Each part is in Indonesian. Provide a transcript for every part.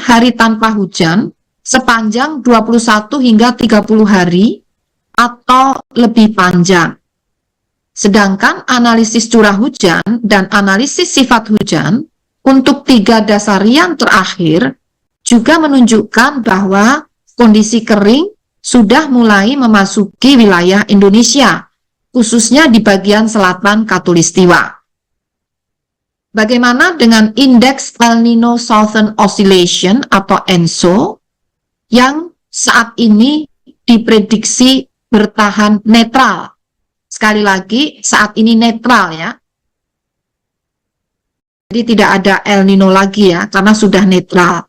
hari tanpa hujan sepanjang 21 hingga 30 hari atau lebih panjang. Sedangkan analisis curah hujan dan analisis sifat hujan untuk 3 dasarian terakhir juga menunjukkan bahwa kondisi kering sudah mulai memasuki wilayah Indonesia, khususnya di bagian selatan Khatulistiwa. Bagaimana dengan indeks El Nino Southern Oscillation atau ENSO yang saat ini diprediksi bertahan netral? Sekali lagi, saat ini netral ya. Jadi tidak ada El Nino lagi ya, karena sudah netral.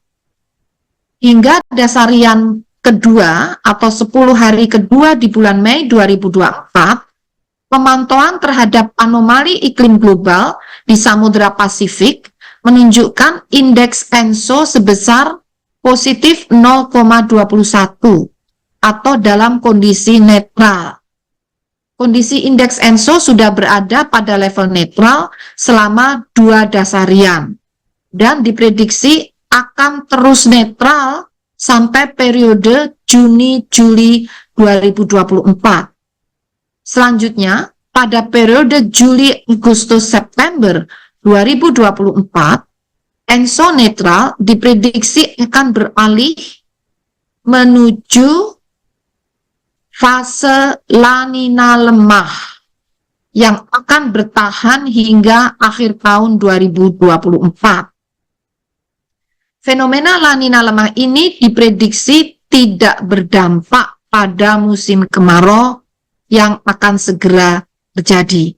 Hingga dasarian kedua atau 10 hari kedua di bulan Mei 2024, pemantauan terhadap anomali iklim global di Samudra Pasifik menunjukkan indeks ENSO sebesar positif 0,21 atau dalam kondisi netral. Kondisi indeks ENSO sudah berada pada level netral selama 2 dasarian dan diprediksi akan terus netral sampai periode Juni-Juli 2024. Selanjutnya, pada periode Juli-Agustus-September 2024, ENSO netral diprediksi akan beralih menuju fase La Nina lemah yang akan bertahan hingga akhir tahun 2024. Fenomena La Nina lemah ini diprediksi tidak berdampak pada musim kemarau yang akan segera terjadi.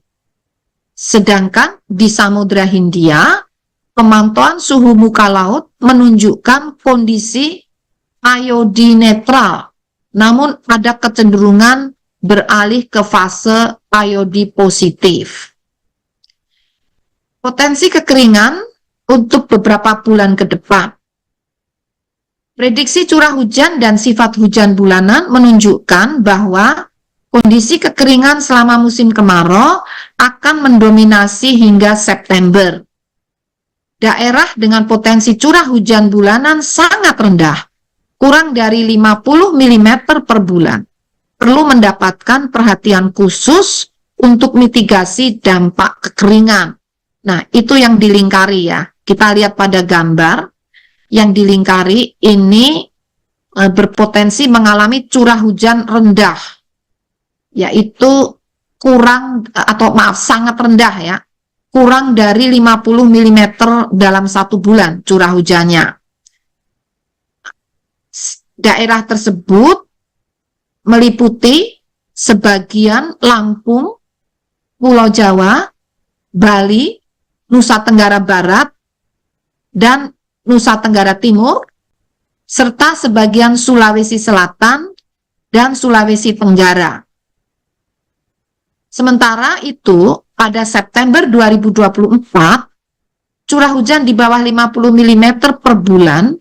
Sedangkan di Samudra Hindia, pemantauan suhu muka laut menunjukkan kondisi IOD netral, namun ada kecenderungan beralih ke fase IOD positif. Potensi kekeringan untuk beberapa bulan ke depan. Prediksi curah hujan dan sifat hujan bulanan menunjukkan bahwa kondisi kekeringan selama musim kemarau akan mendominasi hingga September. Daerah dengan potensi curah hujan bulanan sangat rendah, kurang dari 50 mm per bulan, perlu mendapatkan perhatian khusus untuk mitigasi dampak kekeringan. Nah, itu yang dilingkari ya. Kita lihat pada gambar yang dilingkari ini berpotensi mengalami curah hujan rendah, yaitu sangat rendah ya, kurang dari 50 mm dalam 1 bulan curah hujannya. Daerah tersebut meliputi sebagian Lampung, Pulau Jawa, Bali, Nusa Tenggara Barat, dan Nusa Tenggara Timur, serta sebagian Sulawesi Selatan dan Sulawesi Tenggara. Sementara itu, pada September 2024, curah hujan di bawah 50 mm per bulan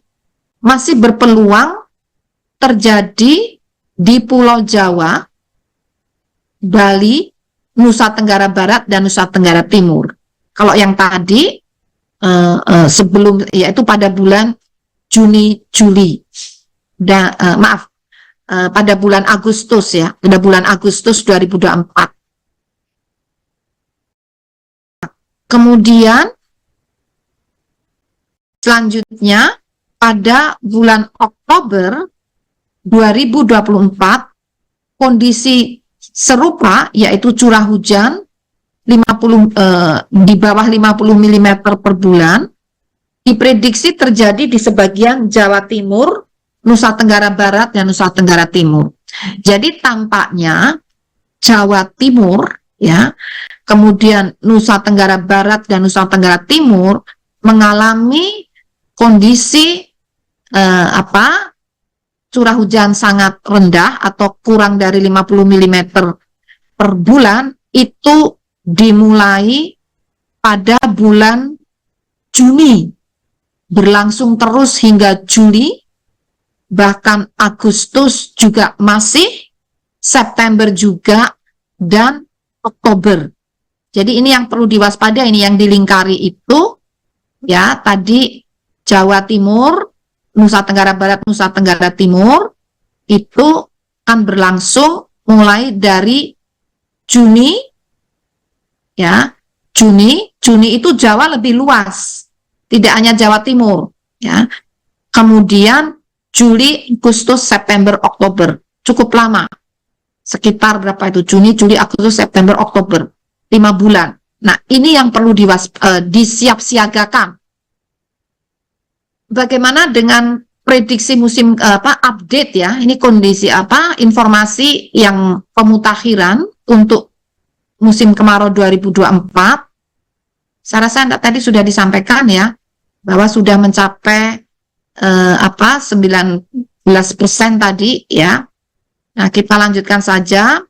masih berpeluang terjadi di Pulau Jawa, Bali, Nusa Tenggara Barat, dan Nusa Tenggara Timur. Kalau yang tadi, sebelum, yaitu pada bulan Juni-Juli, pada bulan Agustus ya, pada bulan Agustus 2024. Kemudian selanjutnya pada bulan Oktober 2024 kondisi serupa yaitu curah hujan di bawah 50 mm per bulan diprediksi terjadi di sebagian Jawa Timur, Nusa Tenggara Barat, dan Nusa Tenggara Timur. Jadi tampaknya Jawa Timur ya, kemudian Nusa Tenggara Barat dan Nusa Tenggara Timur mengalami kondisi curah hujan sangat rendah atau kurang dari 50 mm per bulan itu dimulai pada bulan Juni, berlangsung terus hingga Juli, bahkan Agustus juga masih, September juga, dan Oktober. Jadi ini yang perlu diwaspadai, ini yang dilingkari itu ya tadi Jawa Timur, Nusa Tenggara Barat, Nusa Tenggara Timur itu akan berlangsung mulai dari Juni, ya. Juni itu Jawa lebih luas, tidak hanya Jawa Timur, ya. Kemudian Juli, Agustus, September, Oktober, cukup lama. Sekitar berapa itu? Juni, Juli, Agustus, September, Oktober, 5 bulan. Nah, ini yang perlu disiap-siagakan. Bagaimana dengan prediksi musim update ya? Ini kondisi informasi yang pemutakhiran untuk musim kemarau 2024. Saya rasa tadi sudah disampaikan ya, bahwa sudah mencapai 19% tadi ya. Nah, kita lanjutkan saja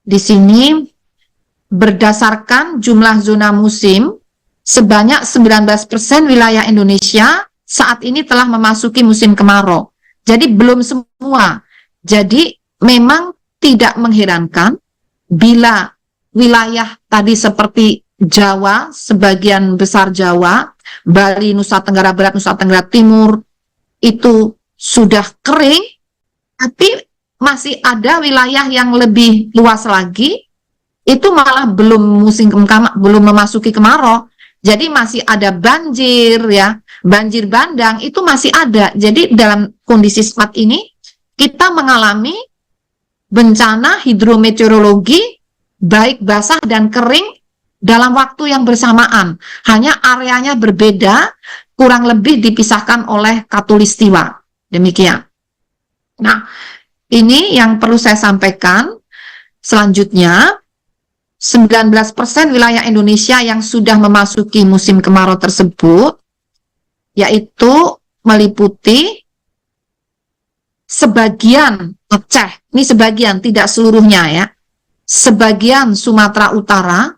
di sini. Berdasarkan jumlah zona musim, sebanyak 19% wilayah Indonesia saat ini telah memasuki musim kemarau. Jadi belum semua. Jadi memang tidak mengherankan bila wilayah tadi seperti Jawa, sebagian besar Jawa, Bali, Nusa Tenggara Barat, Nusa Tenggara Timur itu sudah kering, tapi masih ada wilayah yang lebih luas lagi, itu malah belum belum memasuki kemarau. Jadi masih ada banjir ya, banjir bandang itu masih ada. Jadi dalam kondisi saat ini kita mengalami bencana hidrometeorologi baik basah dan kering dalam waktu yang bersamaan. Hanya areanya berbeda, kurang lebih dipisahkan oleh khatulistiwa. Demikian. Nah, ini yang perlu saya sampaikan. Selanjutnya, 19% wilayah Indonesia yang sudah memasuki musim kemarau tersebut, yaitu meliputi sebagian Aceh, ini sebagian, tidak seluruhnya ya, sebagian Sumatera Utara,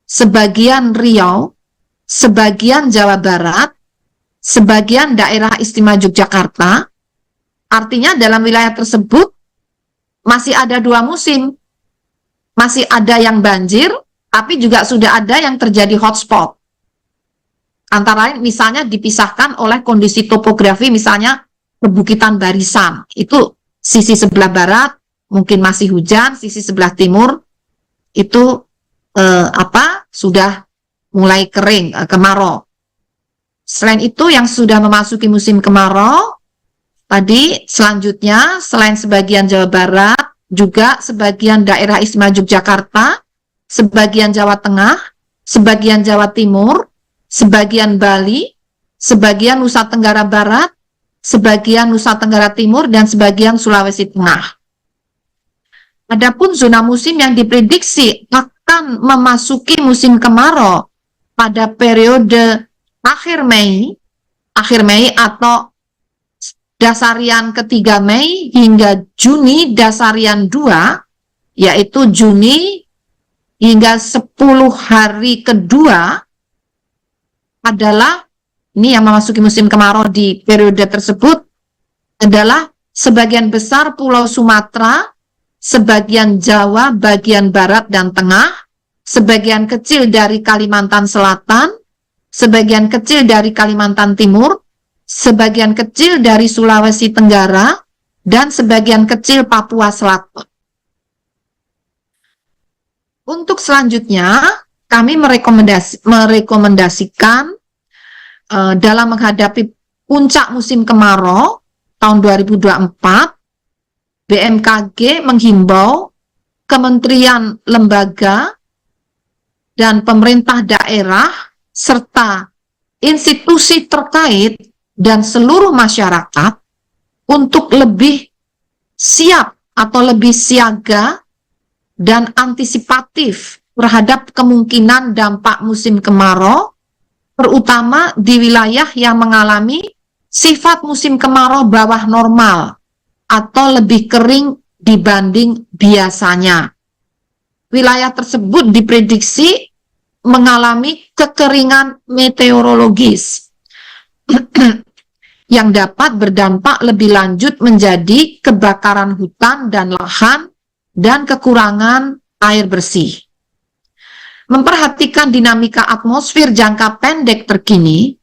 sebagian Riau, sebagian Jawa Barat, sebagian daerah istimewa Yogyakarta. Artinya dalam wilayah tersebut masih ada 2 musim. Masih ada yang banjir, tapi juga sudah ada yang terjadi hotspot. Antara lain misalnya dipisahkan oleh kondisi topografi, misalnya Perbukitan Barisan. Itu sisi sebelah barat mungkin masih hujan, sisi sebelah timur itu sudah mulai kering, kemarau. Selain itu yang sudah memasuki musim kemarau, tadi selanjutnya selain sebagian Jawa Barat, juga sebagian daerah istimewa Yogyakarta, sebagian Jawa Tengah, sebagian Jawa Timur, sebagian Bali, sebagian Nusa Tenggara Barat, sebagian Nusa Tenggara Timur, dan sebagian Sulawesi Tengah. Adapun zona musim yang diprediksi akan memasuki musim kemarau pada periode akhir Mei atau dasarian ketiga Mei hingga Juni dasarian 2, yaitu Juni hingga 10 hari kedua adalah, ini yang memasuki musim kemarau di periode tersebut, adalah sebagian besar Pulau Sumatera, sebagian Jawa bagian barat dan tengah, sebagian kecil dari Kalimantan Selatan, sebagian kecil dari Kalimantan Timur, sebagian kecil dari Sulawesi Tenggara, dan sebagian kecil Papua Selatan. Untuk selanjutnya, kami merekomendasikan dalam menghadapi puncak musim kemarau tahun 2024, BMKG menghimbau kementerian, lembaga, dan pemerintah daerah, serta institusi terkait dan seluruh masyarakat untuk lebih siap atau lebih siaga dan antisipatif terhadap kemungkinan dampak musim kemarau, terutama di wilayah yang mengalami sifat musim kemarau bawah normal atau lebih kering dibanding biasanya. Wilayah tersebut diprediksi mengalami kekeringan meteorologis yang dapat berdampak lebih lanjut menjadi kebakaran hutan dan lahan dan kekurangan air bersih. Memperhatikan dinamika atmosfer jangka pendek terkini,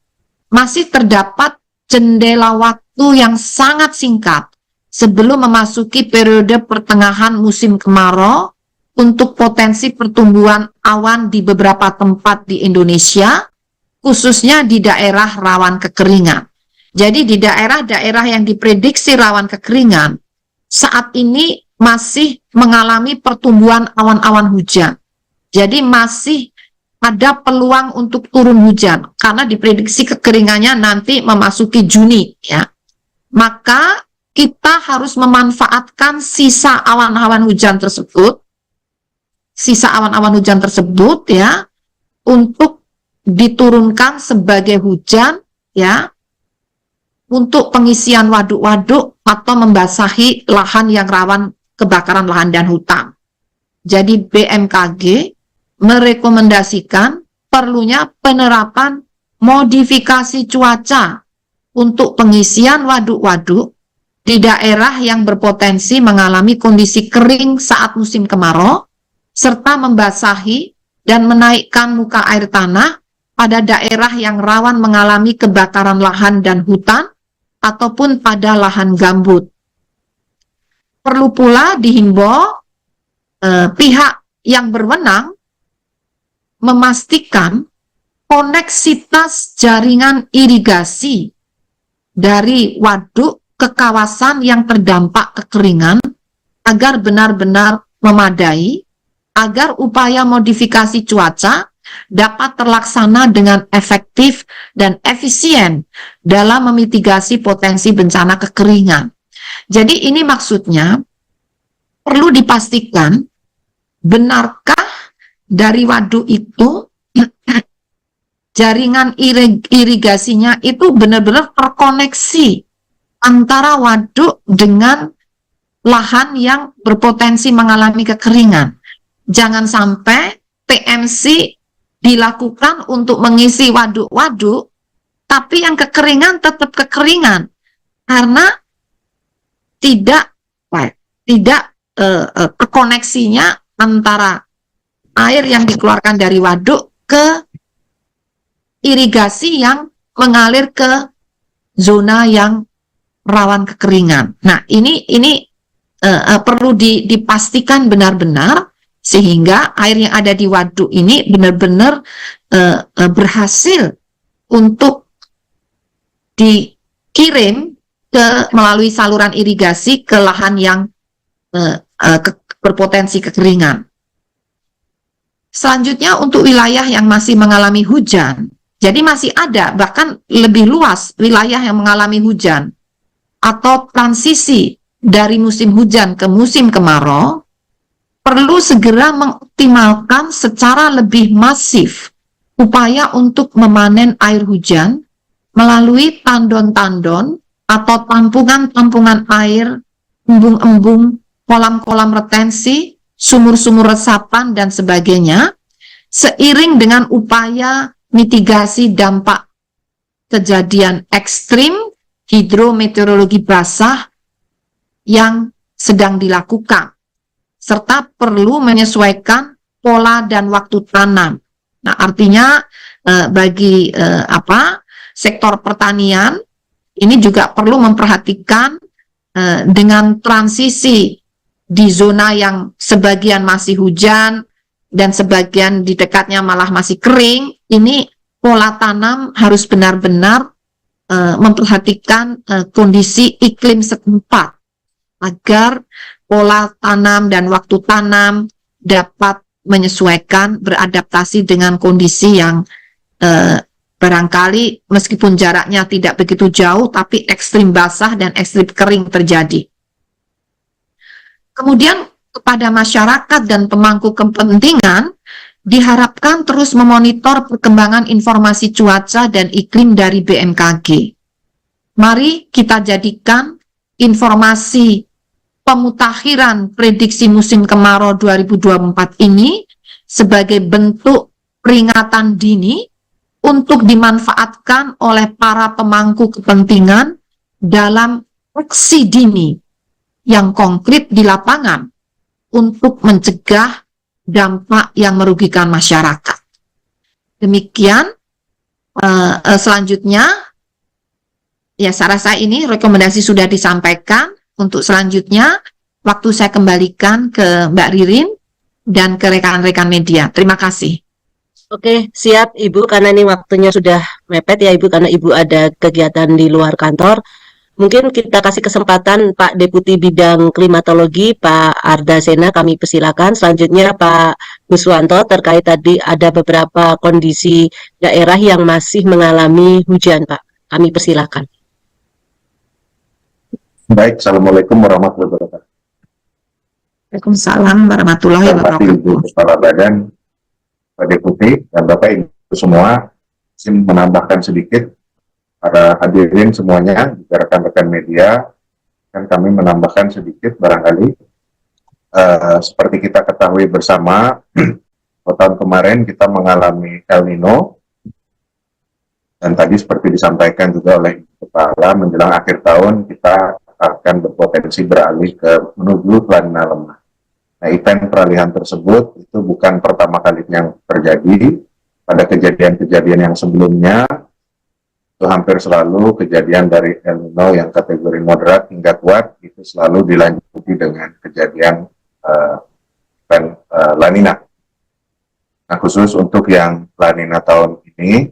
masih terdapat jendela waktu yang sangat singkat sebelum memasuki periode pertengahan musim kemarau untuk potensi pertumbuhan awan di beberapa tempat di Indonesia, khususnya di daerah rawan kekeringan. Jadi di daerah-daerah yang diprediksi rawan kekeringan, saat ini masih mengalami pertumbuhan awan-awan hujan. Jadi masih ada peluang untuk turun hujan karena diprediksi kekeringannya nanti memasuki Juni ya. Maka kita harus memanfaatkan sisa awan-awan hujan tersebut ya untuk diturunkan sebagai hujan ya untuk pengisian waduk-waduk atau membasahi lahan yang rawan kebakaran lahan dan hutan. Jadi BMKG merekomendasikan perlunya penerapan modifikasi cuaca untuk pengisian waduk-waduk di daerah yang berpotensi mengalami kondisi kering saat musim kemarau, serta membasahi dan menaikkan muka air tanah pada daerah yang rawan mengalami kebakaran lahan dan hutan ataupun pada lahan gambut. Perlu pula dihimbau pihak yang berwenang memastikan koneksitas jaringan irigasi dari waduk ke kawasan yang terdampak kekeringan agar benar-benar memadai, agar upaya modifikasi cuaca dapat terlaksana dengan efektif dan efisien dalam memitigasi potensi bencana kekeringan. Jadi ini maksudnya perlu dipastikan benarkah dari waduk itu jaringan irigasinya itu benar-benar terkoneksi antara waduk dengan lahan yang berpotensi mengalami kekeringan. Jangan sampai PMC dilakukan untuk mengisi waduk-waduk, tapi yang kekeringan tetap kekeringan karena tidak terkoneksinya antara air yang dikeluarkan dari waduk ke irigasi yang mengalir ke zona yang rawan kekeringan. Nah, ini perlu dipastikan benar-benar sehingga air yang ada di waduk ini benar-benar berhasil untuk dikirim melalui saluran irigasi ke lahan yang berpotensi kekeringan. Selanjutnya untuk wilayah yang masih mengalami hujan, jadi masih ada bahkan lebih luas wilayah yang mengalami hujan atau transisi dari musim hujan ke musim kemarau, perlu segera mengoptimalkan secara lebih masif upaya untuk memanen air hujan melalui tandon-tandon atau tampungan-tampungan air, embung-embung, kolam-kolam retensi, sumur-sumur resapan, dan sebagainya, seiring dengan upaya mitigasi dampak kejadian ekstrim hidrometeorologi basah yang sedang dilakukan, serta perlu menyesuaikan pola dan waktu tanam. Nah, artinya bagi sektor pertanian ini juga perlu memperhatikan dengan transisi di zona yang sebagian masih hujan dan sebagian di dekatnya malah masih kering, ini pola tanam harus benar-benar memperhatikan kondisi iklim setempat agar pola tanam dan waktu tanam dapat menyesuaikan, beradaptasi dengan kondisi yang barangkali meskipun jaraknya tidak begitu jauh tapi ekstrim basah dan ekstrim kering terjadi. Kemudian kepada masyarakat dan pemangku kepentingan diharapkan terus memonitor perkembangan informasi cuaca dan iklim dari BMKG. Mari kita jadikan informasi pemutakhiran prediksi musim kemarau 2024 ini sebagai bentuk peringatan dini untuk dimanfaatkan oleh para pemangku kepentingan dalam aksi dini yang konkret di lapangan untuk mencegah dampak yang merugikan masyarakat. Demikian, selanjutnya Ya, saya rasa ini rekomendasi sudah disampaikan. Untuk selanjutnya, waktu saya kembalikan ke Mbak Ririn dan ke rekan-rekan media. Terima kasih. Oke, siap Ibu, karena ini waktunya sudah mepet ya Ibu, karena Ibu ada kegiatan di luar kantor. Mungkin kita kasih kesempatan Pak Deputi Bidang Klimatologi, Pak Arda Sena, kami persilakan. Selanjutnya Pak Guswanto, terkait tadi ada beberapa kondisi daerah yang masih mengalami hujan, Pak. Kami persilakan. Baik, Assalamualaikum warahmatullahi wabarakatuh. Waalaikumsalam warahmatullahi Hormati Ibu wabarakatuh. Kepala Badan, Pak Deputi, dan Bapak Ibu semua, izin menambahkan sedikit para hadirin semuanya, juga rekan-rekan media, dan kami menambahkan sedikit barangkali. Seperti kita ketahui bersama, tahun kemarin kita mengalami El Nino, dan tadi seperti disampaikan juga oleh Ibu Kepala, menjelang akhir tahun kita akan berpotensi beralih ke menuju La Nina lemah. Nah, event peralihan tersebut itu bukan pertama kali yang terjadi. Pada kejadian-kejadian yang sebelumnya, itu hampir selalu kejadian dari El Nino yang kategori moderat hingga kuat, itu selalu dilanjuti dengan kejadian event La Nina. Nah, khusus untuk yang La Nina tahun ini,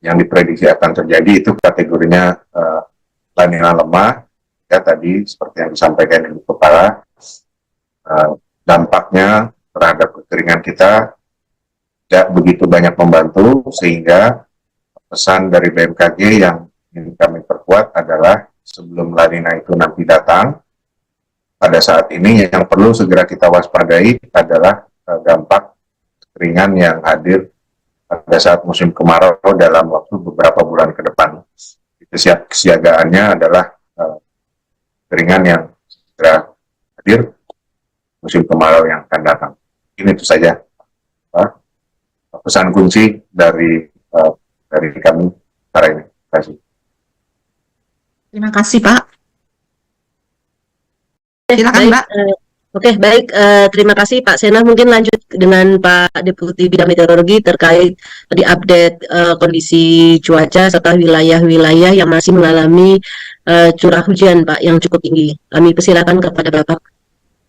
yang diprediksi akan terjadi itu kategorinya La Nina lemah. Ya, tadi seperti yang disampaikan Ibu Kepala, dampaknya terhadap kekeringan kita tidak begitu banyak membantu, sehingga pesan dari BMKG yang ingin kami perkuat adalah sebelum La Nina itu nanti datang, pada saat ini yang perlu segera kita waspadai adalah dampak kekeringan yang hadir pada saat musim kemarau dalam waktu beberapa bulan ke depan. Kesiagaannya adalah kekeringan yang segera hadir musim kemarau yang akan datang. Ini itu saja pesan kunci dari kami hari ini. Terima kasih. Terima kasih, Pak. Silakan, Baik, Mbak. Oke, baik. Terima kasih Pak Sena. Mungkin lanjut dengan Pak Deputi Bidang Meteorologi terkait di update kondisi cuaca serta wilayah-wilayah yang masih mengalami curah hujan, Pak, yang cukup tinggi. Kami persilakan kepada Bapak.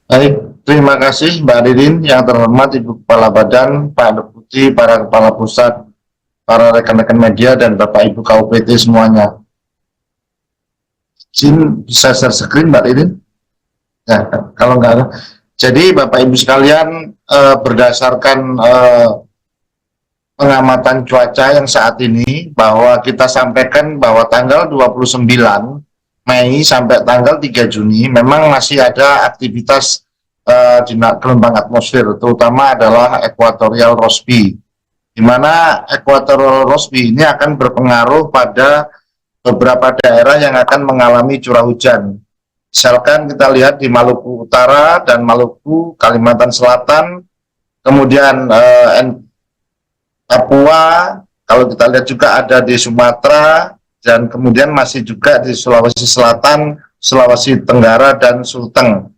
Baik, terima kasih Mbak Ririn, yang terhormat Ibu Kepala Badan, Pak Deputi, para Kepala Pusat, para rekan-rekan media, dan Bapak Ibu KUPT semuanya. Izin bisa share screen Mbak Ririn? Ya, kalau nggak ada. Jadi Bapak Ibu sekalian, berdasarkan pengamatan cuaca yang saat ini, bahwa kita sampaikan bahwa tanggal 29 Mei sampai tanggal 3 Juni memang masih ada aktivitas di gelombang atmosfer, terutama adalah Equatorial Rossby, di mana Equatorial Rossby ini akan berpengaruh pada beberapa daerah yang akan mengalami curah hujan. Misalkan kita lihat di Maluku Utara dan Maluku, Kalimantan Selatan, kemudian Papua, kalau kita lihat juga ada di Sumatera, dan kemudian masih juga di Sulawesi Selatan, Sulawesi Tenggara, dan Sulteng.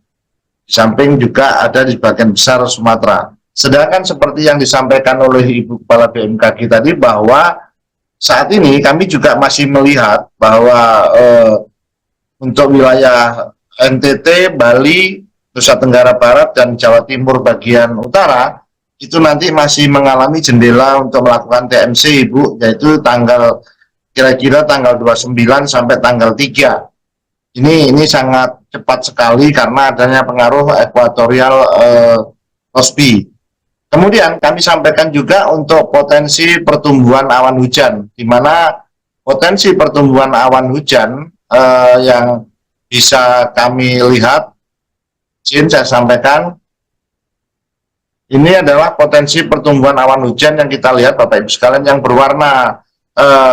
Di samping juga ada di bagian besar Sumatera. Sedangkan seperti yang disampaikan oleh Ibu Kepala BMKG tadi, bahwa saat ini kami juga masih melihat bahwa untuk wilayah NTT, Bali, Nusa Tenggara Barat, dan Jawa Timur bagian utara, itu nanti masih mengalami jendela untuk melakukan TMC, Ibu, yaitu kira-kira tanggal 29 sampai tanggal 3. Ini sangat cepat sekali karena adanya pengaruh Equatorial Rossby. Kemudian kami sampaikan juga untuk potensi pertumbuhan awan hujan, di mana potensi pertumbuhan awan hujan yang bisa kami lihat, izin saya sampaikan, ini adalah potensi pertumbuhan awan hujan yang kita lihat Bapak Ibu sekalian yang berwarna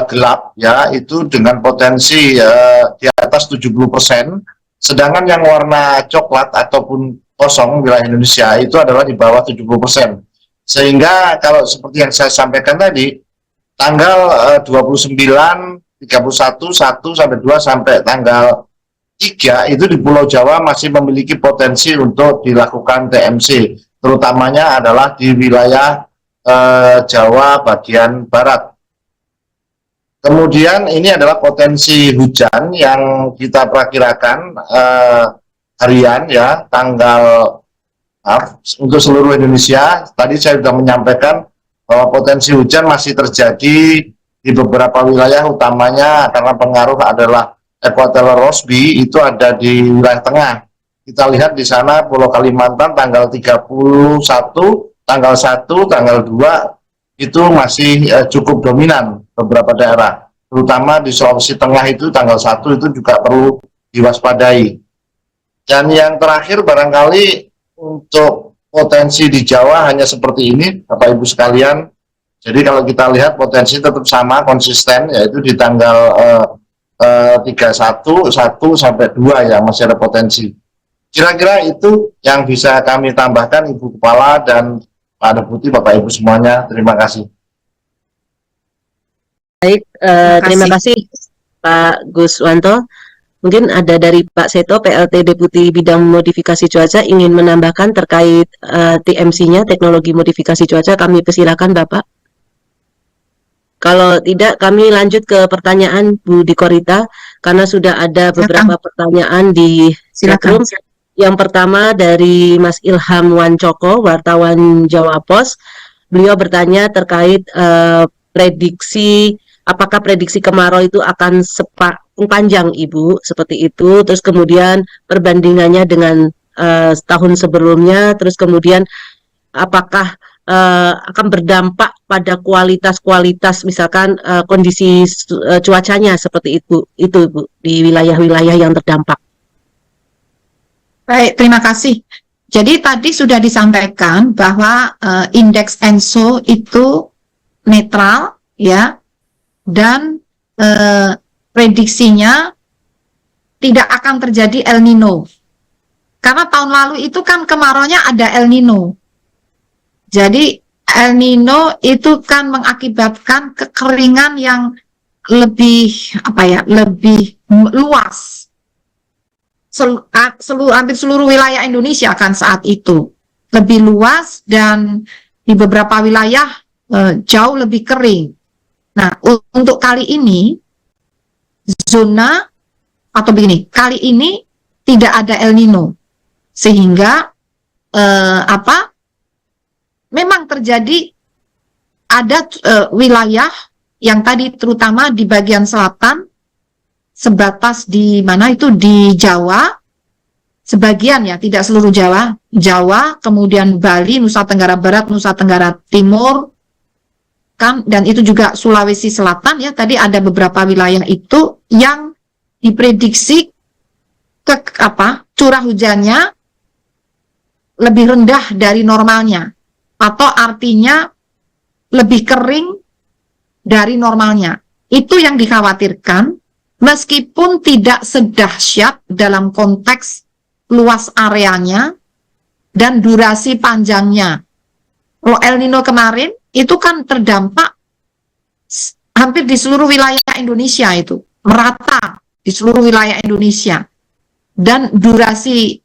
gelap, ya, itu dengan potensi di atas 70%, sedangkan yang warna coklat ataupun kosong wilayah Indonesia itu adalah di bawah 70%. Sehingga kalau seperti yang saya sampaikan tadi, tanggal 29, 31, 1 sampai 2 sampai tanggal 3 itu di Pulau Jawa masih memiliki potensi untuk dilakukan TMC, terutamanya adalah di wilayah Jawa bagian barat. Kemudian ini adalah potensi hujan yang kita perkirakan harian ya, untuk seluruh Indonesia. Tadi saya sudah menyampaikan bahwa potensi hujan masih terjadi di beberapa wilayah, utamanya karena pengaruh adalah Equatorial Rossby, itu ada di wilayah tengah. Kita lihat di sana Pulau Kalimantan tanggal 31, tanggal 1, tanggal 2 itu masih cukup dominan beberapa daerah, terutama di Sulawesi Tengah itu tanggal 1 itu juga perlu diwaspadai. Dan yang terakhir barangkali untuk potensi di Jawa hanya seperti ini, Bapak Ibu sekalian. Jadi kalau kita lihat potensi tetap sama, konsisten, yaitu di tanggal 31, 1 sampai 2 ya masih ada potensi. Kira-kira itu yang bisa kami tambahkan Ibu Kepala dan Pak Deputi, Bapak Ibu semuanya. Terima kasih. Baik, terima kasih Pak Guswanto. Mungkin ada dari Pak Seto, PLT Deputi Bidang Modifikasi Cuaca, ingin menambahkan terkait TMC-nya, teknologi modifikasi cuaca. Kami persilakan Bapak. Kalau tidak, kami lanjut ke pertanyaan Bu Dikorita, karena sudah ada beberapa pertanyaan di chatroom. Yang pertama dari Mas Ilham Wancoko, wartawan Jawa Pos. Beliau bertanya terkait prediksi, apakah prediksi kemarau itu akan panjang Ibu, seperti itu. Terus kemudian perbandingannya dengan tahun sebelumnya. Terus kemudian apakah akan berdampak pada kualitas misalkan kondisi cuacanya seperti itu Ibu, di wilayah-wilayah yang terdampak. Baik, terima kasih. Jadi tadi sudah disampaikan bahwa indeks ENSO itu netral ya, dan prediksinya tidak akan terjadi El Nino. Karena tahun lalu itu kan kemaraunya ada El Nino. Jadi El Nino itu kan mengakibatkan kekeringan yang lebih lebih luas. Hampir seluruh wilayah Indonesia kan saat itu lebih luas, dan di beberapa wilayah jauh lebih kering. Nah, untuk kali ini kali ini tidak ada El Nino, sehingga memang terjadi ada wilayah yang tadi terutama di bagian selatan, sebatas di mana itu di Jawa, sebagian ya, tidak seluruh Jawa, kemudian Bali, Nusa Tenggara Barat, Nusa Tenggara Timur, kan, dan itu juga Sulawesi Selatan ya. Tadi ada beberapa wilayah itu yang diprediksi curah hujannya lebih rendah dari normalnya, atau artinya lebih kering dari normalnya. Itu yang dikhawatirkan. Meskipun tidak sedahsyat dalam konteks luas areanya dan durasi panjangnya. Kalau El Nino kemarin itu kan terdampak hampir di seluruh wilayah Indonesia, itu merata di seluruh wilayah Indonesia. Dan durasi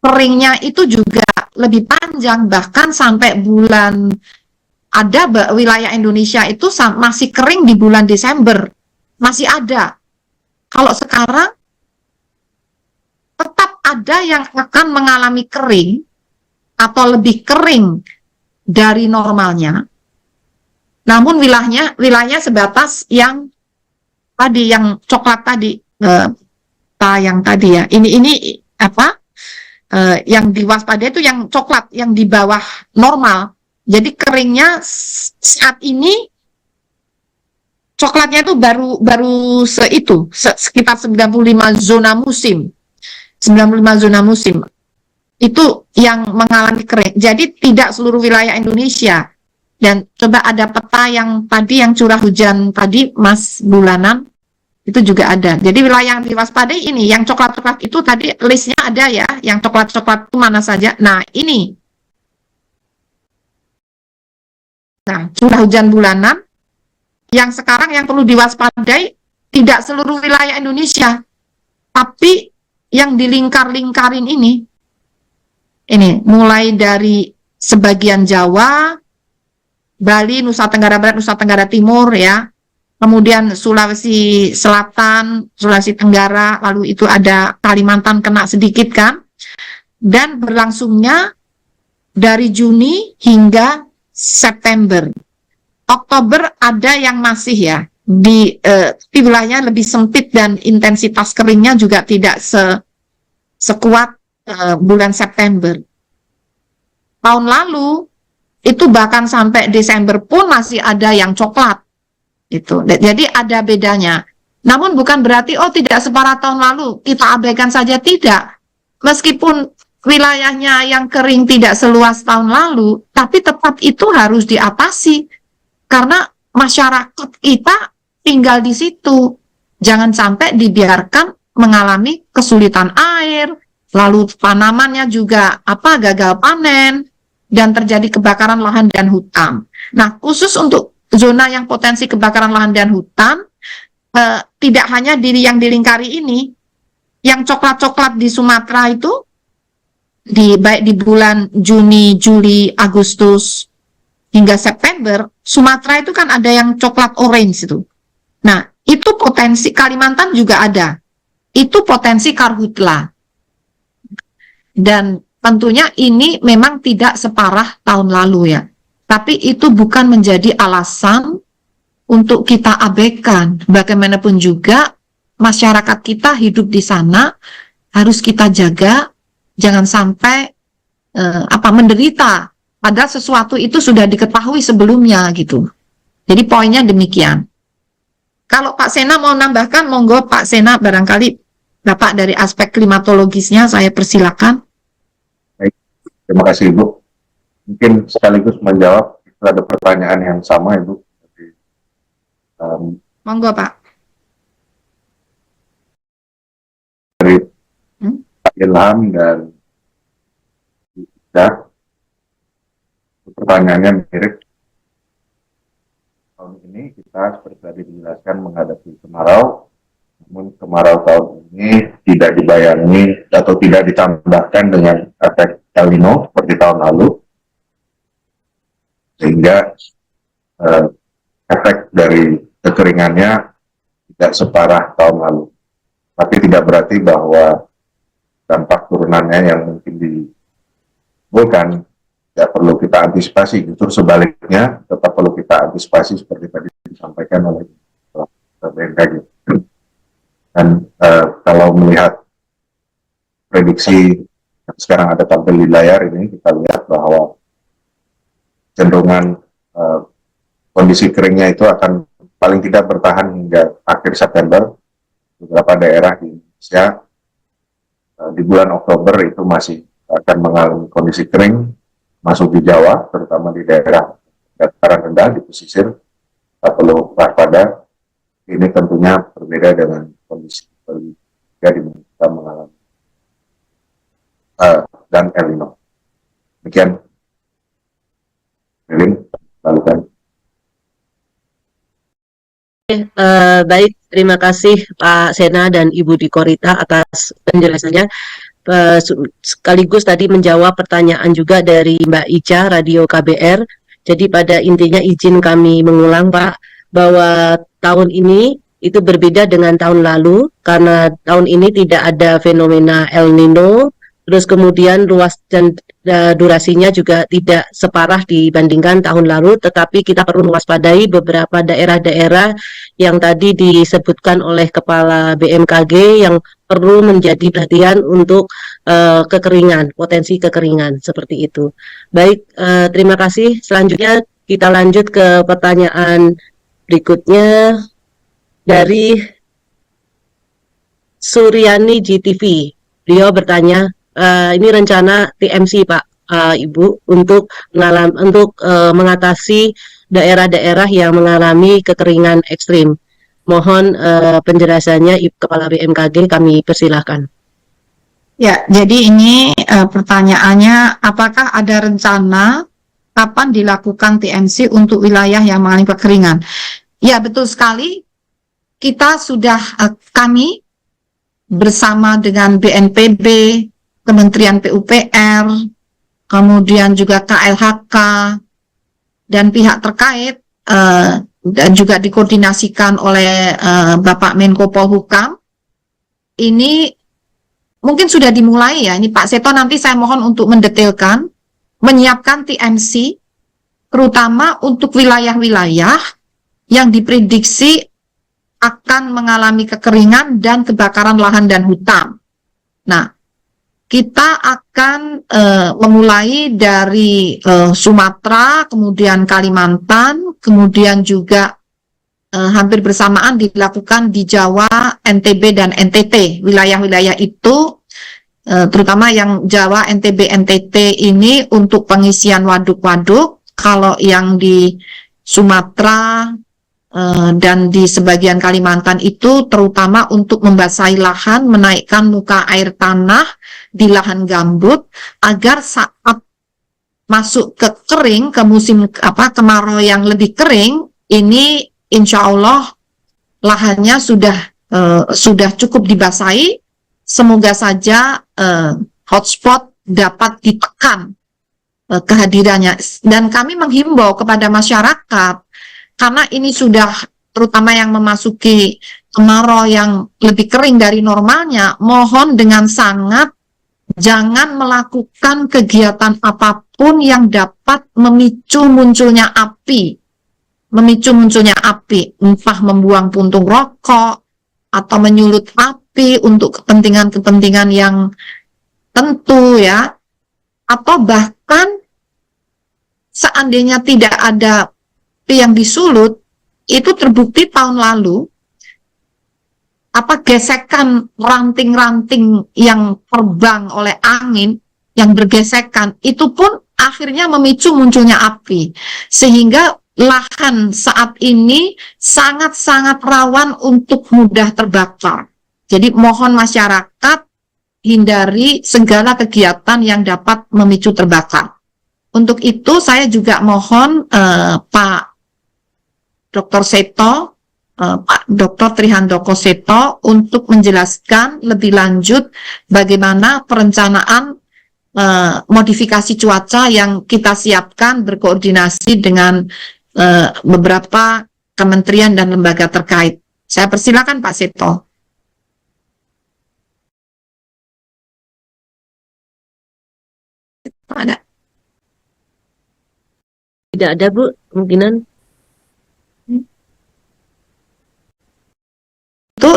keringnya itu juga lebih panjang, bahkan sampai bulan, ada wilayah Indonesia itu masih kering di bulan Desember, masih ada. Kalau sekarang tetap ada yang akan mengalami kering atau lebih kering dari normalnya. Namun wilayahnya sebatas yang tadi, yang coklat tadi, yang tadi ya. Ini yang diwaspadai itu yang coklat, yang di bawah normal. Jadi keringnya saat ini coklatnya itu baru sekitar 95 zona musim. 95 zona musim. Itu yang mengalami kering. Jadi tidak seluruh wilayah Indonesia. Dan coba ada peta yang tadi, yang curah hujan tadi, Mas Bulanan, itu juga ada. Jadi wilayah yang diwaspadai ini, yang coklat-coklat itu tadi listnya ada ya, yang coklat-coklat itu mana saja. Nah, ini. Nah, curah hujan bulanan, yang sekarang yang perlu diwaspadai tidak seluruh wilayah Indonesia, tapi yang di lingkarin ini mulai dari sebagian Jawa, Bali, Nusa Tenggara Barat, Nusa Tenggara Timur ya, kemudian Sulawesi Selatan, Sulawesi Tenggara, lalu itu ada Kalimantan kena sedikit kan, dan berlangsungnya dari Juni hingga September. Oktober ada yang masih ya, di wilayahnya lebih sempit dan intensitas keringnya juga tidak sekuat bulan September. Tahun lalu itu bahkan sampai Desember pun masih ada yang coklat. Itu. Jadi ada bedanya. Namun bukan berarti oh tidak separah tahun lalu, kita abaikan saja, tidak. Meskipun wilayahnya yang kering tidak seluas tahun lalu, tapi tetap itu harus diatasi. Karena masyarakat kita tinggal di situ. Jangan sampai dibiarkan mengalami kesulitan air, lalu tanamannya juga gagal panen, dan terjadi kebakaran lahan dan hutan. Nah, khusus untuk zona yang potensi kebakaran lahan dan hutan, tidak hanya yang dilingkari ini, yang coklat-coklat di Sumatera itu, baik di bulan Juni, Juli, Agustus, hingga September, Sumatera itu kan ada yang coklat orange itu. Nah, itu potensi, Kalimantan juga ada. Itu potensi karhutla. Dan tentunya ini memang tidak separah tahun lalu ya. Tapi itu bukan menjadi alasan untuk kita abaikan. Bagaimanapun juga masyarakat kita hidup di sana harus kita jaga, jangan sampai menderita. Padahal sesuatu itu sudah diketahui sebelumnya gitu. Jadi poinnya demikian. Kalau Pak Sena mau nambahkan, monggo Pak Sena, barangkali Bapak dari aspek klimatologisnya saya persilakan. Baik, terima kasih Ibu. Mungkin sekaligus menjawab, itu ada pertanyaan yang sama Ibu. Monggo Pak. Dari Pak Ilham dan Ida, pertanyaannya mirip. Tahun ini kita seperti tadi dijelaskan menghadapi kemarau, namun kemarau tahun ini tidak dibayangi atau tidak ditambahkan dengan efek El Nino seperti tahun lalu, sehingga efek dari kekeringannya tidak separah tahun lalu. Tapi tidak berarti bahwa dampak turunannya yang mungkin ditimbulkan tidak perlu kita antisipasi, justru sebaliknya tetap perlu kita antisipasi seperti tadi disampaikan oleh BMKG. Dan kalau melihat prediksi yang sekarang ada tampil di layar ini, kita lihat bahwa cenderungan kondisi keringnya itu akan paling tidak bertahan hingga akhir September. Beberapa daerah di Indonesia di bulan Oktober itu masih akan mengalami kondisi kering, masuk di Jawa, terutama di daerah dataran rendah, di pesisir, kita perlu waspada. Ini tentunya berbeda dengan kondisi yang kita mengalami dan El Nino. Demikian. Lilin, lalu kan. Baik, terima kasih Pak Sena dan Ibu Dikorita atas penjelasannya. Sekaligus tadi menjawab pertanyaan juga dari Mbak Ica, Radio KBR. Jadi pada intinya izin kami mengulang Pak, bahwa tahun ini itu berbeda dengan tahun lalu, karena tahun ini tidak ada fenomena El Nino, terus kemudian luas dan durasinya juga tidak separah dibandingkan tahun lalu, tetapi kita perlu mewaspadai beberapa daerah-daerah yang tadi disebutkan oleh Kepala BMKG yang perlu menjadi perhatian untuk kekeringan, potensi kekeringan seperti itu. Baik, terima kasih. Selanjutnya kita lanjut ke pertanyaan berikutnya dari Suryani GTV. Beliau bertanya, ini rencana TMC Pak, Ibu, untuk mengatasi daerah-daerah yang mengalami kekeringan ekstrim. Mohon penjelasannya Kepala BMKG, kami persilahkan. Ya, jadi ini pertanyaannya, apakah ada rencana kapan dilakukan TMC untuk wilayah yang mengalami kekeringan? Ya, betul sekali. Kita sudah, kami bersama dengan BNPB, Kementerian PUPR, kemudian juga KLHK, dan pihak terkait dan juga dikoordinasikan oleh Bapak Menko Polhukam. Ini mungkin sudah dimulai ya, ini Pak Seto nanti saya mohon untuk mendetailkan, menyiapkan TMC, terutama untuk wilayah-wilayah yang diprediksi akan mengalami kekeringan dan kebakaran lahan dan hutan. Nah, kita akan memulai dari Sumatera, kemudian Kalimantan, kemudian juga hampir bersamaan dilakukan di Jawa, NTB, dan NTT. Wilayah-wilayah itu, terutama yang Jawa, NTB, NTT ini untuk pengisian waduk-waduk. Kalau yang di Sumatera dan di sebagian Kalimantan itu terutama untuk membasahi lahan, menaikkan muka air tanah di lahan gambut agar saat masuk ke kering, ke musim kemarau yang lebih kering, ini insya Allah lahannya sudah cukup dibasahi. Semoga saja hotspot dapat ditekan kehadirannya, dan kami menghimbau kepada masyarakat karena ini sudah terutama yang memasuki kemarau yang lebih kering dari normalnya, mohon dengan sangat jangan melakukan kegiatan apapun yang dapat memicu munculnya api, entah membuang puntung rokok atau menyulut api untuk kepentingan-kepentingan yang tentu ya, atau bahkan seandainya tidak ada yang disulut, itu terbukti tahun lalu gesekan ranting-ranting yang terbang oleh angin yang bergesekan itu pun akhirnya memicu munculnya api, sehingga lahan saat ini sangat-sangat rawan untuk mudah terbakar. Jadi mohon masyarakat hindari segala kegiatan yang dapat memicu terbakar. Untuk itu saya juga mohon Pak Dr. Seto, Pak Dr. Trihandoko Seto untuk menjelaskan lebih lanjut bagaimana perencanaan modifikasi cuaca yang kita siapkan berkoordinasi dengan beberapa kementerian dan lembaga terkait. Saya persilakan Pak Seto. Ada? Tidak ada, Bu, kemungkinan. Itu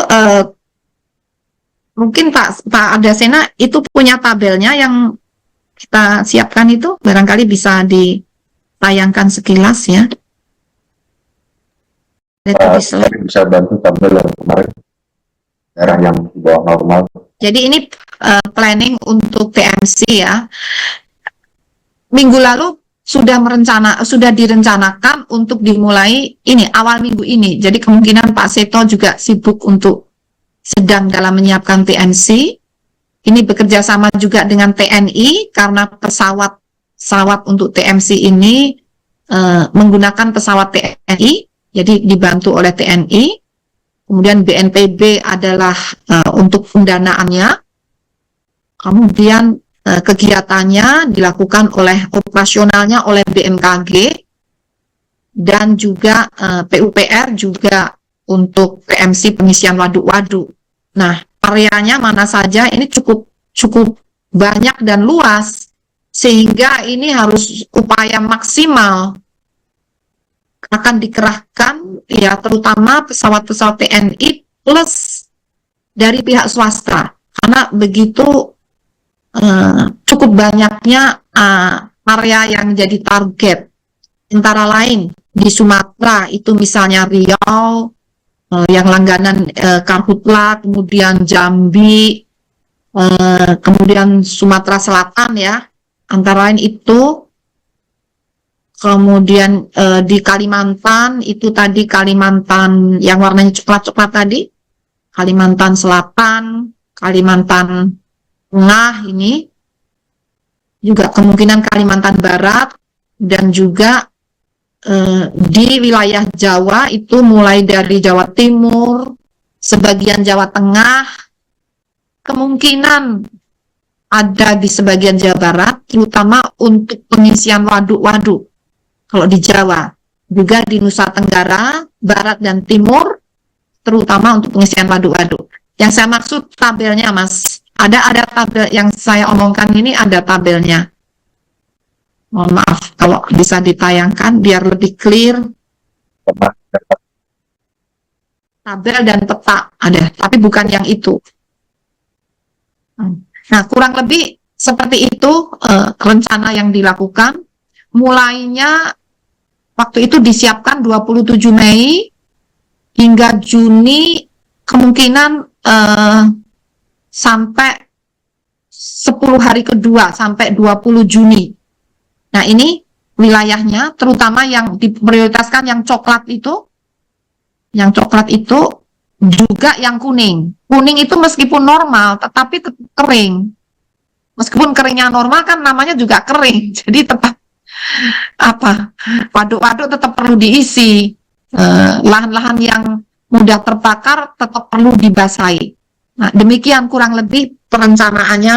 mungkin Pak Adasena itu punya tabelnya yang kita siapkan, itu barangkali bisa ditayangkan sekilas ya. Saya bisa bantu tabel yang kemarin daerah yang di bawah normal. Jadi ini planning untuk TMC ya. Minggu lalu sudah direncanakan untuk dimulai ini awal minggu ini. Jadi kemungkinan Pak Seto juga sibuk untuk sedang dalam menyiapkan TMC. Ini bekerja sama juga dengan TNI karena pesawat untuk TMC ini menggunakan pesawat TNI, jadi dibantu oleh TNI. Kemudian BNPB adalah untuk pendanaannya. Kemudian kegiatannya dilakukan operasionalnya oleh BMKG, dan juga PUPR juga untuk TMC pengisian waduk-waduk. Nah, areanya mana saja ini cukup banyak dan luas, sehingga ini harus upaya maksimal akan dikerahkan ya, terutama pesawat-pesawat TNI plus dari pihak swasta, karena begitu cukup banyaknya area yang jadi target, antara lain di Sumatera itu misalnya Riau yang langganan Karhutla, kemudian Jambi, kemudian Sumatera Selatan ya, antara lain itu. Kemudian di Kalimantan itu tadi Kalimantan yang warnanya coklat-coklat tadi, Kalimantan Selatan, Kalimantan Tengah, ini juga kemungkinan Kalimantan Barat, dan juga di wilayah Jawa itu mulai dari Jawa Timur, sebagian Jawa Tengah, kemungkinan ada di sebagian Jawa Barat, terutama untuk pengisian waduk-waduk kalau di Jawa. juga di Nusa Tenggara Barat dan Timur, terutama untuk pengisian waduk-waduk. Yang saya maksud tabelnya, Mas. Ada tabel yang saya omongkan ini, ada tabelnya. Mohon maaf kalau bisa ditayangkan biar lebih clear. Tabel dan peta ada, tapi bukan yang itu. Nah, kurang lebih seperti itu rencana yang dilakukan. Mulainya waktu itu disiapkan 27 Mei hingga Juni, kemungkinan sampai 10 hari kedua sampai 20 Juni. Nah, ini wilayahnya terutama yang diprioritaskan yang coklat itu. Yang coklat itu juga yang kuning. Kuning itu meskipun normal tetapi kering. Meskipun keringnya normal kan namanya juga kering. Jadi tetap waduk-waduk tetap perlu diisi. Lahan-lahan yang mudah terbakar tetap perlu dibasahi. Nah, demikian kurang lebih perencanaannya,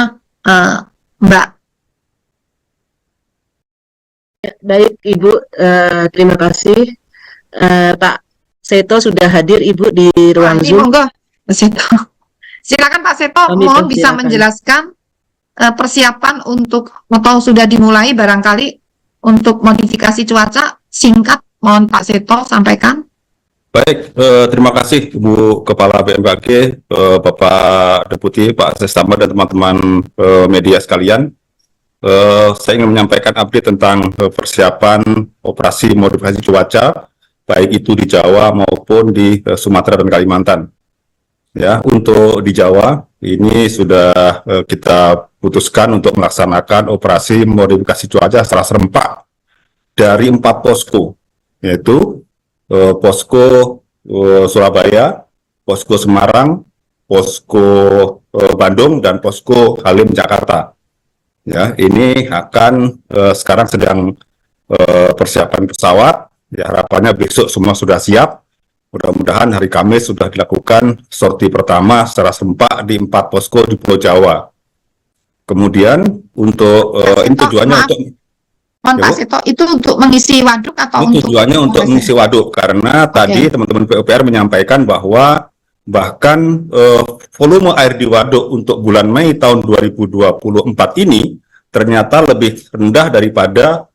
Mbak. Baik Ibu, terima kasih. Pak Seto sudah hadir Ibu di ruang Zoom. Monggo, Pak Seto. Silakan Pak Seto, mohon bisa menjelaskan persiapan untuk atau sudah dimulai barangkali untuk modifikasi cuaca singkat. Mohon Pak Seto sampaikan. Baik, terima kasih Ibu Kepala BMKG, Bapak Deputi, Pak Sestama dan teman-teman media sekalian. Saya ingin menyampaikan update tentang persiapan operasi modifikasi cuaca, baik itu di Jawa maupun di Sumatera dan Kalimantan. Ya, untuk di Jawa ini sudah kita putuskan untuk melaksanakan operasi modifikasi cuaca secara serempak dari 4 posko, yaitu posko Surabaya, posko Semarang, posko Bandung, dan posko Halim Jakarta. Ya, ini akan sekarang sedang persiapan pesawat. Ya, harapannya besok semua sudah siap. Mudah-mudahan hari Kamis sudah dilakukan sorti pertama secara serempak di 4 posko di Pulau Jawa. Kemudian untuk ini tujuannya untuk Pak Seto, itu untuk mengisi waduk atau itu untuk tujuannya untuk mengisi waduk, karena tadi teman-teman PUPR menyampaikan bahwa bahkan volume air di waduk untuk bulan Mei tahun 2024 ini ternyata lebih rendah daripada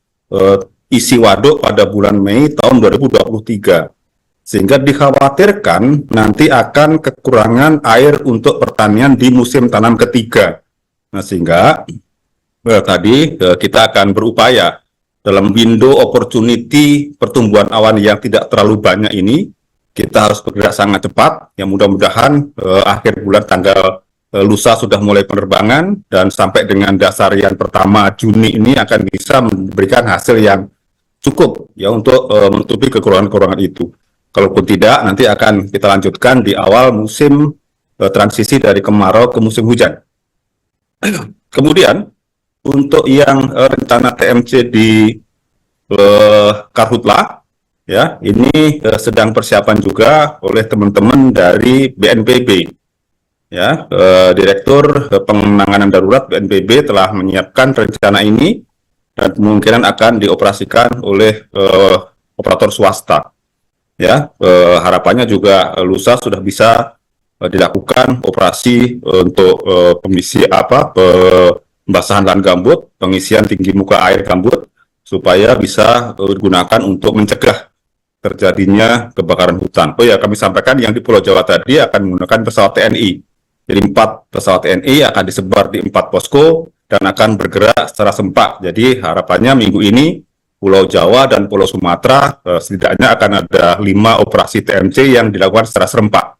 isi waduk pada bulan Mei tahun 2023. Sehingga dikhawatirkan nanti akan kekurangan air untuk pertanian di musim tanam ketiga. Nah, sehingga tadi kita akan berupaya dalam window opportunity pertumbuhan awan yang tidak terlalu banyak ini, kita harus bergerak sangat cepat. Yang mudah-mudahan akhir bulan tanggal lusa sudah mulai penerbangan, dan sampai dengan dasarian pertama Juni ini akan bisa memberikan hasil yang cukup ya untuk menutupi kekurangan-kekurangan itu. Kalaupun tidak, nanti akan kita lanjutkan di awal musim transisi dari kemarau ke musim hujan. Kemudian untuk yang rencana TMC di Karhutla, ya ini sedang persiapan juga oleh teman-teman dari BNPB. Ya, Direktur Penanganan Darurat BNPB telah menyiapkan rencana ini dan kemungkinan akan dioperasikan oleh operator swasta. Ya, harapannya juga lusa sudah bisa dilakukan operasi untuk pembasahan lahan gambut, pengisian tinggi muka air gambut, supaya bisa digunakan untuk mencegah terjadinya kebakaran hutan. Oh ya, kami sampaikan yang di Pulau Jawa tadi akan menggunakan pesawat TNI. Jadi 4 pesawat TNI akan disebar di 4 posko dan akan bergerak secara sempak. Jadi harapannya minggu ini Pulau Jawa dan Pulau Sumatera setidaknya akan ada 5 operasi TMC yang dilakukan secara serempak.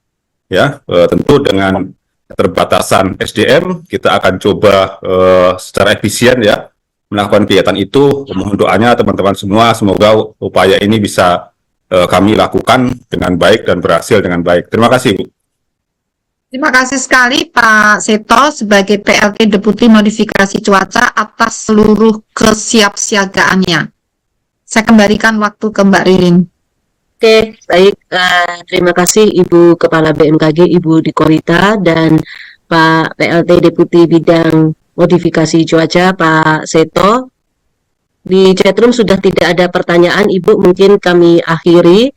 Ya, tentu dengan keterbatasan SDM, kita akan coba secara efisien ya melakukan kegiatan itu. Mohon doanya teman-teman semua, semoga upaya ini bisa kami lakukan dengan baik dan berhasil dengan baik. Terima kasih, Bu. Terima kasih sekali Pak Seto sebagai PLT Deputi Modifikasi Cuaca atas seluruh kesiapsiagaannya. Saya kembalikan waktu ke Mbak Ririn. Oke, baik. Terima kasih Ibu Kepala BMKG, Ibu Dikorita, dan Pak PLT Deputi Bidang Modifikasi Cuaca, Pak Seto. Di chatroom sudah tidak ada pertanyaan, Ibu. Mungkin kami akhiri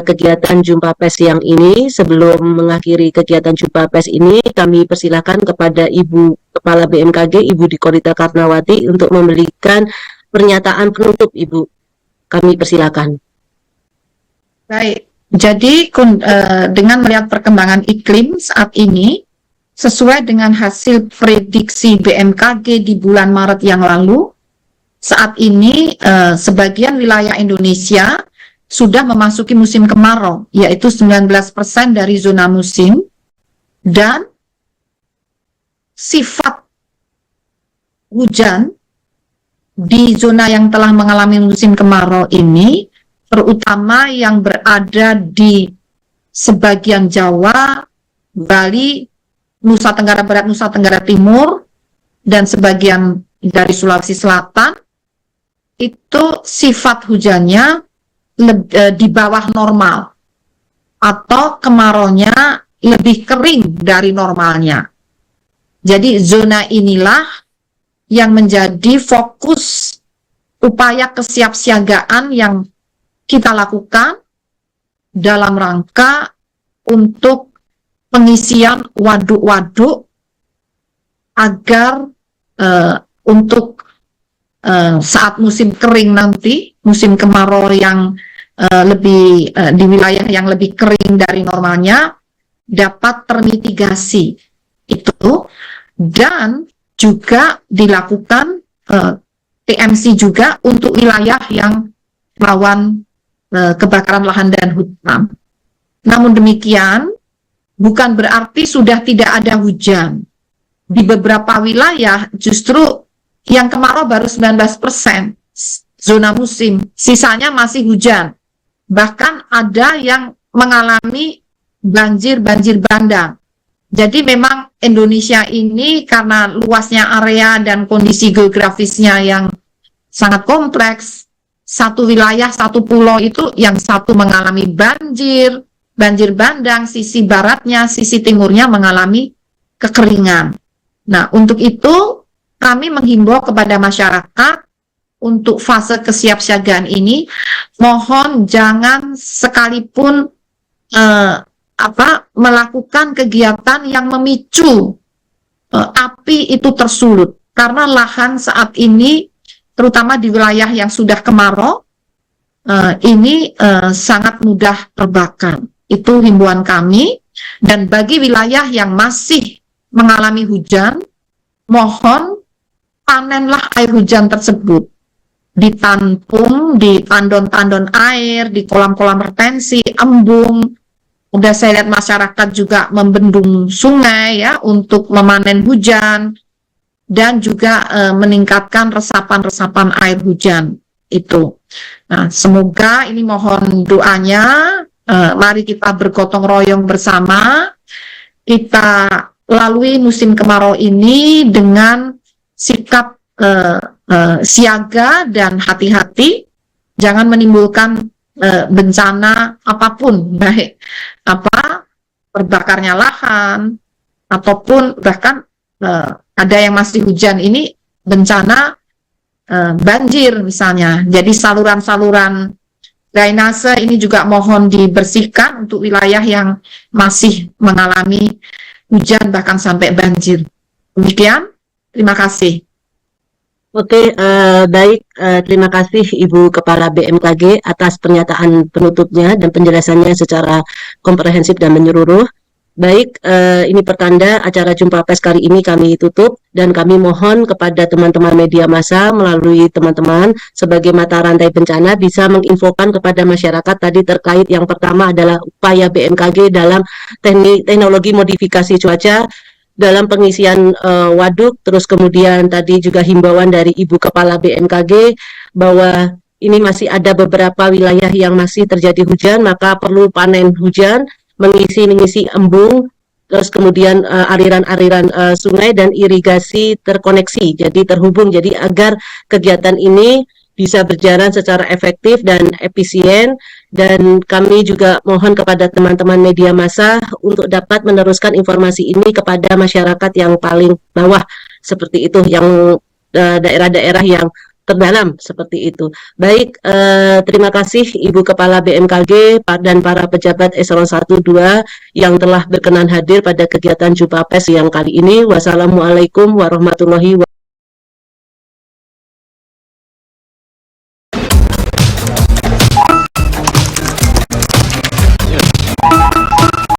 kegiatan jumpa pers yang ini. Sebelum mengakhiri kegiatan jumpa pers ini, kami persilakan kepada Ibu Kepala BMKG, Ibu Dikorita Karnawati, untuk memberikan pernyataan penutup, Ibu. Kami persilakan. Baik, jadi dengan melihat perkembangan iklim saat ini, sesuai dengan hasil prediksi BMKG di bulan Maret yang lalu, saat ini sebagian wilayah Indonesia sudah memasuki musim kemarau, yaitu 19% dari zona musim, dan sifat hujan di zona yang telah mengalami musim kemarau ini, terutama yang berada di sebagian Jawa, Bali, Nusa Tenggara Barat, Nusa Tenggara Timur, dan sebagian dari Sulawesi Selatan, itu sifat hujannya di bawah normal, atau kemaraunya lebih kering dari normalnya. Jadi zona inilah yang menjadi fokus upaya kesiapsiagaan yang kita lakukan dalam rangka untuk pengisian waduk-waduk agar untuk saat musim kering nanti, musim kemarau yang lebih di wilayah yang lebih kering dari normalnya, dapat termitigasi itu, dan juga dilakukan TMC juga untuk wilayah yang rawan kebakaran lahan dan hutan. Namun demikian, bukan berarti sudah tidak ada hujan. Di beberapa wilayah justru yang kemarau baru 19% zona musim, sisanya masih hujan. Bahkan ada yang mengalami banjir bandang. Jadi memang Indonesia ini karena luasnya area dan kondisi geografisnya yang sangat kompleks, satu wilayah, satu pulau itu yang satu mengalami banjir bandang, sisi baratnya, sisi timurnya mengalami kekeringan. Nah, untuk itu kami menghimbau kepada masyarakat untuk fase kesiapsiagaan ini, mohon jangan sekalipun melakukan kegiatan yang memicu api itu tersulut, karena lahan saat ini terutama di wilayah yang sudah kemarau ini sangat mudah terbakar. Itu himbauan kami. Dan bagi wilayah yang masih mengalami hujan, mohon panenlah air hujan tersebut, ditampung di tandon-tandon air, di kolam-kolam retensi, embung. Udah saya lihat masyarakat juga membendung sungai ya untuk memanen hujan, dan juga meningkatkan resapan-resapan air hujan itu. Nah, semoga ini mohon doanya, mari kita bergotong royong bersama, kita lalui musim kemarau ini dengan sikap siaga dan hati-hati, jangan menimbulkan bencana apapun, baik terbakarnya lahan ataupun bahkan ada yang masih hujan ini bencana banjir misalnya. Jadi saluran-saluran drainase ini juga mohon dibersihkan untuk wilayah yang masih mengalami hujan bahkan sampai banjir. Demikian, terima kasih. Oke, baik. Terima kasih Ibu Kepala BMKG atas pernyataan penutupnya dan penjelasannya secara komprehensif dan menyeluruh. Baik, ini pertanda acara jumpa pers kali ini kami tutup, dan kami mohon kepada teman-teman media massa melalui teman-teman sebagai mata rantai bencana bisa menginfokan kepada masyarakat tadi terkait yang pertama adalah upaya BMKG dalam teknologi modifikasi cuaca dalam pengisian waduk, terus kemudian tadi juga himbauan dari Ibu Kepala BMKG bahwa ini masih ada beberapa wilayah yang masih terjadi hujan, maka perlu panen hujan, mengisi embung, terus kemudian aliran-aliran sungai dan irigasi terkoneksi, jadi terhubung, jadi agar kegiatan ini bisa berjalan secara efektif dan efisien. Dan kami juga mohon kepada teman-teman media massa untuk dapat meneruskan informasi ini kepada masyarakat yang paling bawah, seperti itu, yang daerah-daerah yang terdalam seperti itu. Baik, terima kasih Ibu Kepala BMKG dan para pejabat eselon 1 2 yang telah berkenan hadir pada kegiatan Jumpa Pers yang kali ini. Wassalamualaikum warahmatullahi wabarakatuh.